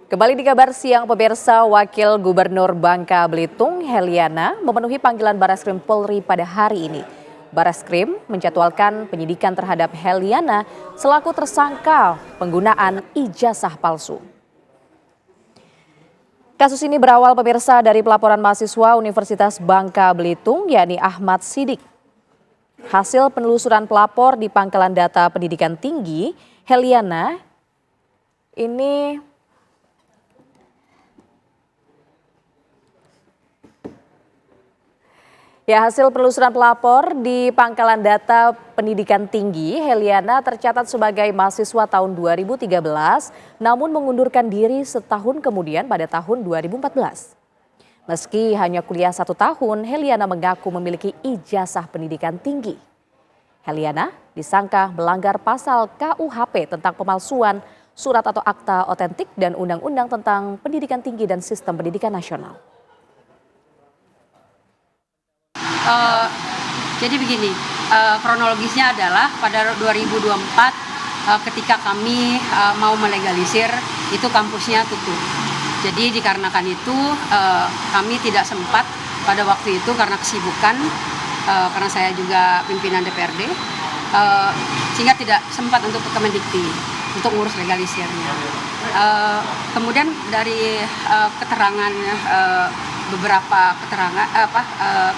Kembali di kabar siang pemirsa, Wakil Gubernur Bangka Belitung Heliana memenuhi panggilan Bareskrim Polri pada hari ini. Bareskrim menjadwalkan penyidikan terhadap Heliana selaku tersangka penggunaan ijazah palsu. Kasus ini berawal pemirsa dari pelaporan mahasiswa Universitas Bangka Belitung yakni Ahmad Sidik. Hasil penelusuran pelapor di Pangkalan Data Pendidikan Tinggi, Heliana ini hasil penelusuran pelapor di Pangkalan Data Pendidikan Tinggi, Heliana tercatat sebagai mahasiswa tahun 2013, namun mengundurkan diri setahun kemudian pada tahun 2014. Meski hanya kuliah 1 tahun, Heliana mengaku memiliki ijazah pendidikan tinggi. Heliana disangka melanggar pasal KUHP tentang pemalsuan surat atau akta otentik dan Undang-Undang tentang Pendidikan Tinggi dan Sistem Pendidikan Nasional. Jadi begini, kronologisnya adalah pada 2024 ketika kami mau melegalisir itu kampusnya tutup. Jadi dikarenakan itu kami tidak sempat pada waktu itu karena kesibukan, karena saya juga pimpinan DPRD, sehingga tidak sempat untuk ke Kemendikti untuk ngurus legalisirnya. Kemudian dari keterangan beberapa keterangan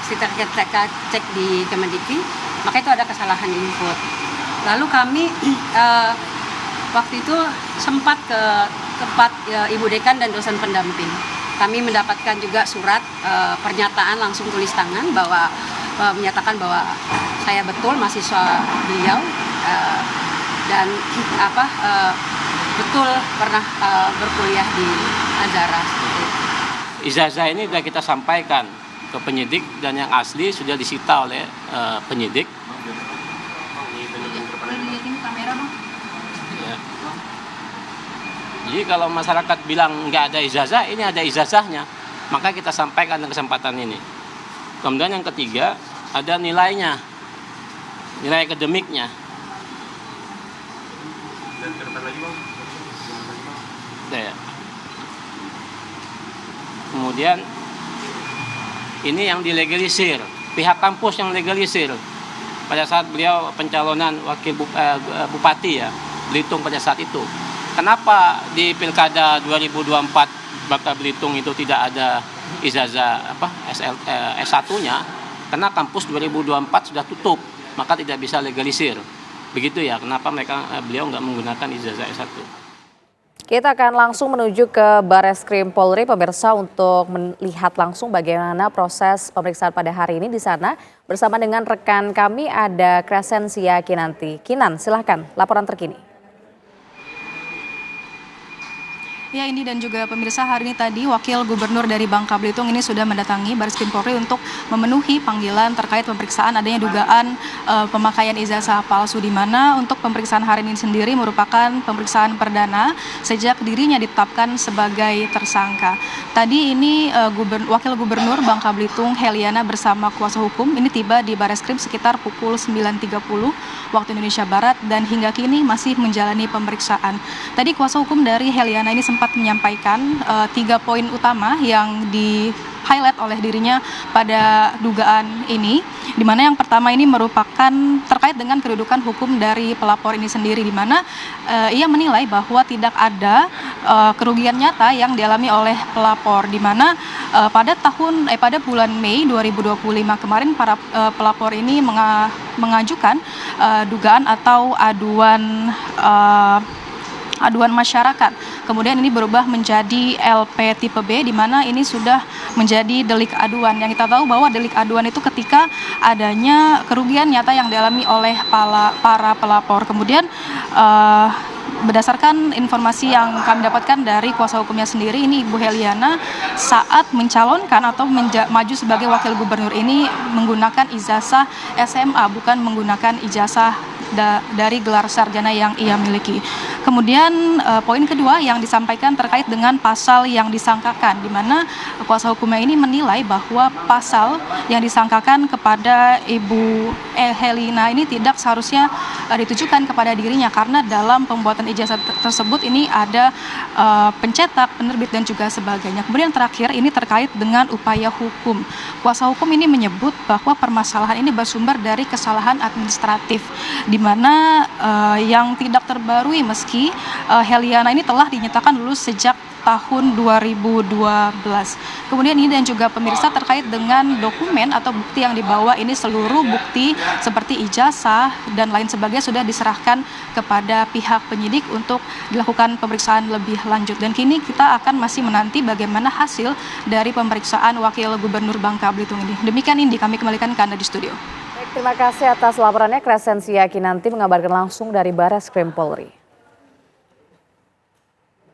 kita cek di Kemendikti, maka itu ada kesalahan input. Lalu kami waktu itu sempat ke tempat Ibu Dekan dan dosen pendamping. Kami mendapatkan juga surat pernyataan langsung tulis tangan bahwa menyatakan bahwa saya betul mahasiswa beliau dan betul pernah berkuliah di Azhara. Ijazah ini sudah kita sampaikan ke penyidik dan yang asli sudah disita oleh penyidik. Ya. Jadi kalau masyarakat bilang nggak ada ijazah, ini ada ijazahnya, maka kita sampaikan dalam kesempatan ini. Kemudian yang ketiga ada nilainya, nilai akademiknya. Dan ke depan lagi bang. Ya. Kemudian ini yang dilegalisir, pihak kampus yang legalisir pada saat beliau pencalonan wakil bupati ya Belitung pada saat itu. Kenapa di Pilkada 2024 Bangka Belitung itu tidak ada ijazah S1-nya? Karena kampus 2024 sudah tutup, maka tidak bisa legalisir. Begitu ya, kenapa beliau nggak menggunakan ijazah S1. Kita akan langsung menuju ke Bareskrim Polri pemirsa untuk melihat langsung bagaimana proses pemeriksaan pada hari ini di sana. Bersama dengan rekan kami ada Crescentia Kinanti. Kinan, silahkan laporan terkini. Ya, ini dan juga pemirsa, hari ini tadi Wakil Gubernur dari Bangka Belitung ini sudah mendatangi Bareskrim Polri untuk memenuhi panggilan terkait pemeriksaan adanya dugaan pemakaian ijazah palsu, di mana untuk pemeriksaan hari ini sendiri merupakan pemeriksaan perdana sejak dirinya ditetapkan sebagai tersangka. Tadi ini Wakil Gubernur Bangka Belitung Heliana bersama kuasa hukum ini tiba di Bareskrim sekitar pukul 9.30 waktu Indonesia Barat dan hingga kini masih menjalani pemeriksaan. Tadi kuasa hukum dari Heliana ini sempat menyampaikan 3 poin utama yang di-highlight oleh dirinya pada dugaan ini, di mana yang pertama ini merupakan terkait dengan kedudukan hukum dari pelapor ini sendiri, di mana ia menilai bahwa tidak ada kerugian nyata yang dialami oleh pelapor, di mana pada bulan Mei 2025 kemarin para pelapor ini mengajukan dugaan atau aduan masyarakat. Kemudian ini berubah menjadi LP tipe B, di mana ini sudah menjadi delik aduan. Yang kita tahu bahwa delik aduan itu ketika adanya kerugian nyata yang dialami oleh para pelapor. Kemudian berdasarkan informasi yang kami dapatkan dari kuasa hukumnya sendiri, ini Ibu Heliana saat mencalonkan atau maju sebagai wakil gubernur ini menggunakan ijazah SMA, bukan menggunakan ijazah dari gelar sarjana yang ia miliki. Kemudian poin kedua yang disampaikan terkait dengan pasal yang disangkakan, di mana kuasa hukumnya ini menilai bahwa pasal yang disangkakan kepada Ibu Herlina ini tidak seharusnya ditujukan kepada dirinya, karena dalam pembuatan ijazah tersebut ini ada pencetak, penerbit, dan juga sebagainya. Kemudian terakhir ini terkait dengan upaya hukum. Kuasa hukum ini menyebut bahwa permasalahan ini bersumber dari kesalahan administratif, di mana yang tidak terbarui meski Herliana ini telah dinyatakan lulus sejak tahun 2012. Kemudian ini dan juga pemirsa terkait dengan dokumen atau bukti yang dibawa ini, seluruh bukti seperti ijazah dan lain sebagainya sudah diserahkan kepada pihak penyidik untuk dilakukan pemeriksaan lebih lanjut. Dan kini kita akan masih menanti bagaimana hasil dari pemeriksaan Wakil Gubernur Bangka Belitung ini. Demikian Indi, kami kembalikan ke Anda di studio. Baik, terima kasih atas laporannya. Crescentia Kinanti mengabarkan langsung dari Barreskrim Polri.